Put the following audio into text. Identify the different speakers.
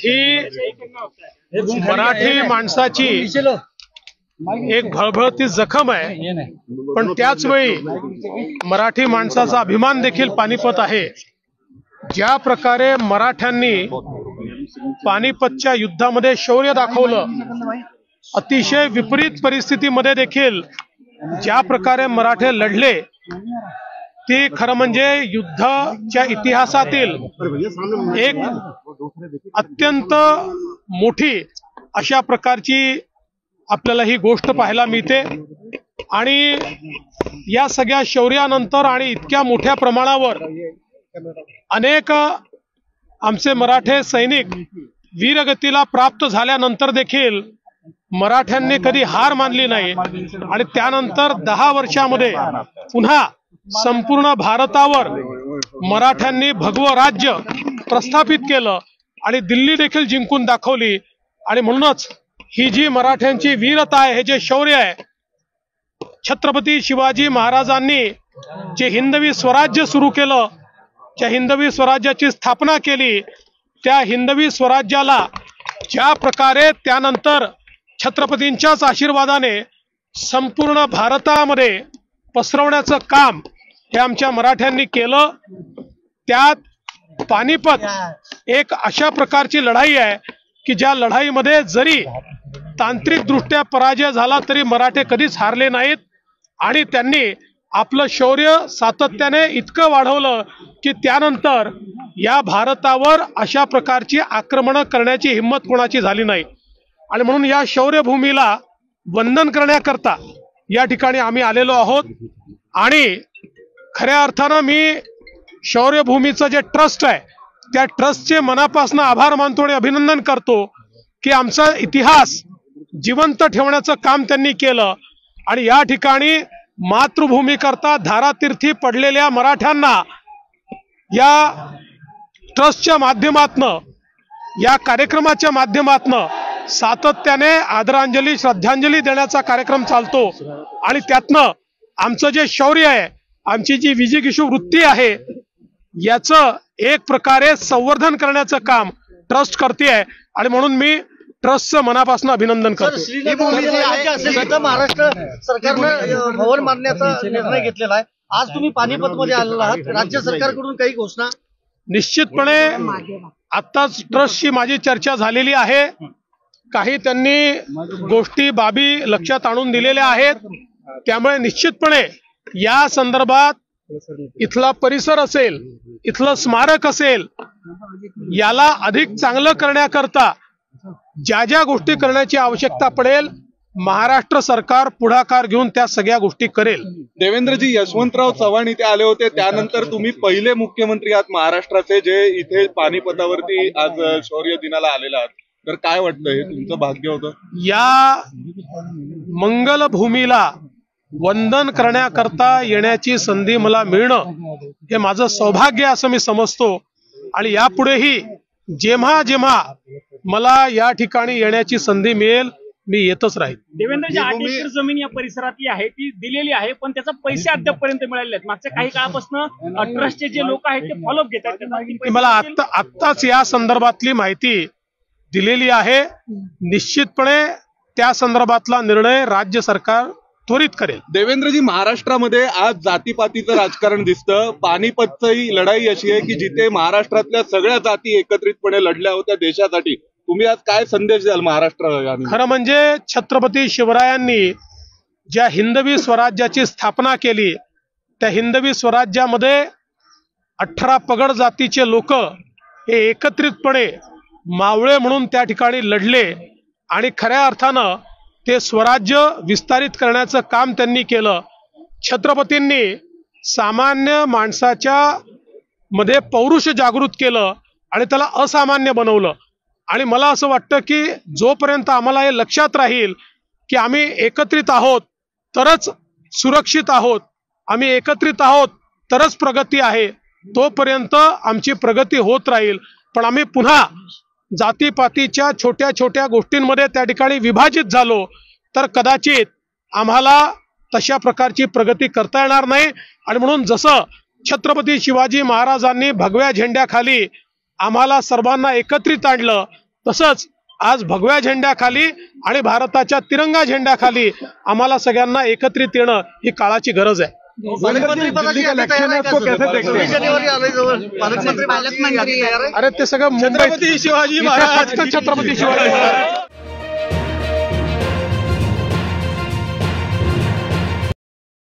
Speaker 1: ही मराठी माणसाची एक भळभळती जखम आहे, पण त्याच वेळी मराठी माणसाचा अभिमान देखील पानिपत आहे। ज्या प्रकारे मराठ्यांनी पानिपतच्या युद्धामध्ये शौर्य दाखवलं, अतिशय विपरीत परिस्थितीमध्ये देखील ज्या प्रकारे मराठे लढले, ती खरं म्हणजे युद्धाच्या इतिहासातील एक अत्यंत मोठी अशा प्रकारची आपल्याला ही गोष्ट पाहायला मिळते। आणि या सगळ्या शौर्यानंतर आणि इतक्या मोठ्या प्रमाणावर अनेक आमचे मराठे सैनिक वीरगतीला प्राप्त झाल्यानंतर देखील मराठ्यांनी कधी हार मानली नाही आणि त्यानंतर 10 वर्षामध्ये पुन्हा संपूर्ण भारतावर मराठ्यांनी भगवं राज्य प्रस्थापित केलं आणि दिल्ली देखील जिंकून दाखवली। आणि म्हणूनच ही जी मराठ्यांची वीरता आहे, हे जे शौर्य आहे, छत्रपती शिवाजी महाराजांनी जे हिंदवी स्वराज्य सुरू केलं, ज्या हिंदवी स्वराज्याची स्थापना केली, त्या हिंदवी स्वराज्याला ज्या प्रकारे त्यानंतर छत्रपतींच्याच आशीर्वादाने संपूर्ण भारतामध्ये पसरवण्याचं काम हे आमच्या मराठ्यांनी केलं। त्यात पानिपत एक अशा प्रकारची लढाई आहे की ज्या लढाईमध्ये जरी तांत्रिकदृष्ट्या पराजय झाला तरी मराठे कधीच हारले नाहीत आणि त्यांनी आपलं शौर्य सातत्याने इतकं वाढवलं की त्यानंतर या भारतावर अशा प्रकारची आक्रमण करण्याची हिंमत कोणाची झाली नाही। आणि म्हणून या शौर्यभूमीला वंदन करण्याकरता या ठिकाणी आम्ही आलेलो आहोत। आणि खऱ्या अर्थानं मी शौर्यभूमीचं जे ट्रस्ट आहे त्या ट्रस्टचे मनापासून आभार मानतो आणि अभिनंदन करतो की आमचा इतिहास जिवंत ठेवण्याचं काम त्यांनी केलं। आणि या ठिकाणी मातृभूमी करता धारातीर्थी पडलेल्या मराठ्यांना या ट्रस्टच्या माध्यमातनं, या कार्यक्रमाच्या माध्यमातनं सातत्याने आदरांजली श्रद्धांजली देण्याचा कार्यक्रम चालतो। आणि त्यातनं आमचं जे शौर्य आहे, आमची जी विजिगीषू वृत्ती आहे, याचं एक प्रकारे संवर्धन करण्याचं काम ट्रस्ट करते आहे। आणि म्हणून मी ट्रस्टचं मनापासून अभिनंदन करतो।
Speaker 2: महाराष्ट्र सरकारनं भवन बांधण्याचा निर्णय घेतलेला आहे, आज तुम्ही पानिपतमध्ये आलेला आहात, राज्य सरकारकडून काही घोषणा?
Speaker 1: निश्चितपणे आत्ताच ट्रस्टशी माझी चर्चा झालेली आहे। काही त्यांनी गोष्टी बाबी लक्षात आणून दिलेल्या आहेत, त्यामुळे निश्चितपणे या संदर्भात इथला परिसर असेल, इथलं स्मारक असेल, याला अधिक चांगलं करण्याकरता ज्या ज्या गोष्टी करण्याची आवश्यकता पडेल, महाराष्ट्र सरकार पुढाकार घेऊन त्या सगळ्या गोष्टी करेल।
Speaker 3: देवेंद्रजी, यशवंतराव चव्हाण इथे आले होते, त्यानंतर तुम्ही पहिले मुख्यमंत्री आहात महाराष्ट्राचे जे इथे पानिपतावरती आज शौर्य दिनाला आलेला आहात, तर काय वाटतं, हे तुमचं भाग्य होतं?
Speaker 1: या मंगल भूमीला वंदन करण्याकरता येण्याची संधी मला मिळणं हे माझं सौभाग्य असं मी समजतो। आणि यापुढेही जेव्हा जेव्हा मला या ठिकाणी येण्याची संधी मिळेल, मी येतच राहील।
Speaker 4: देवेंद्रजी, 8 एकर जमीन या परिसरातली आहे, ती दिलेली आहे, पण त्याचा पैसे अद्यापपर्यंत मिळाले आहेत। मागच्या काही काळापासून ट्रस्टचे जे लोक आहेत ते फॉलोअप घेत आहेत।
Speaker 1: मला आत्ताच या संदर्भातली माहिती दिलेली आहे। निश्चितपणे त्या संदर्भातला निर्णय राज्य सरकार त्वरित करेल।
Speaker 3: देवेंद्रजी, महाराष्ट्रामध्ये आज जातीपातीचं राजकारण दिसतं। पानिपतची लढाई अशी आहे की जिथे महाराष्ट्रातल्या सगळ्या जाती एकत्रितपणे लढल्या होत्या देशासाठी। तुम्ही आज काय संदेश द्याल महाराष्ट्राला?
Speaker 1: खरं म्हणजे छत्रपती शिवरायांनी ज्या हिंदवी स्वराज्याची स्थापना केली, त्या हिंदवी स्वराज्यामध्ये 18 पगड जातीचे लोक हे एकत्रितपणे मावळे म्हणून त्या ठिकाणी लढले आणि खऱ्या अर्थानं ते स्वराज्य विस्तारित करण्याचं काम त्यांनी केलं। छत्रपतींनी सामान्य माणसाच्या मध्ये पौरुष जागृत केलं आणि त्याला असामान्य बनवलं। आणि मला असं वाटतं की जोपर्यंत आम्हाला हे लक्षात राहील की आम्ही एकत्रित आहोत तरच सुरक्षित आहोत, आम्ही एकत्रित आहोत तरच प्रगती आहे, तोपर्यंत आमची प्रगती होत राहील। पण आम्ही पुन्हा जातीपातीच्या छोट्या छोट्या गोष्टींमध्ये त्या ठिकाणी विभाजित झालो तर कदाचित आम्हाला तशा प्रकारची प्रगती करता येणार नाही। आणि म्हणून जसं छत्रपती शिवाजी महाराजांनी भगव्या झेंड्याखाली आम्हाला सर्वांना एकत्रित आणलं, तसंच आज भगव्या झेंड्याखाली आणि भारताच्या तिरंगा झेंड्याखाली आम्हाला सगळ्यांना एकत्रित येणं ही काळाची गरज आहे.
Speaker 2: पालकमंत्रीपदाची यादी तयार आहे का? 26 जानेवारी आले जवळ. पालकमंत्री
Speaker 5: पालकमंत्री
Speaker 2: यादी तयार आहे.
Speaker 1: अरे ते सगळं मुंबईत
Speaker 3: छत्रपती शिवाजी महाराज
Speaker 1: छत्रपती शिवाजी महाराज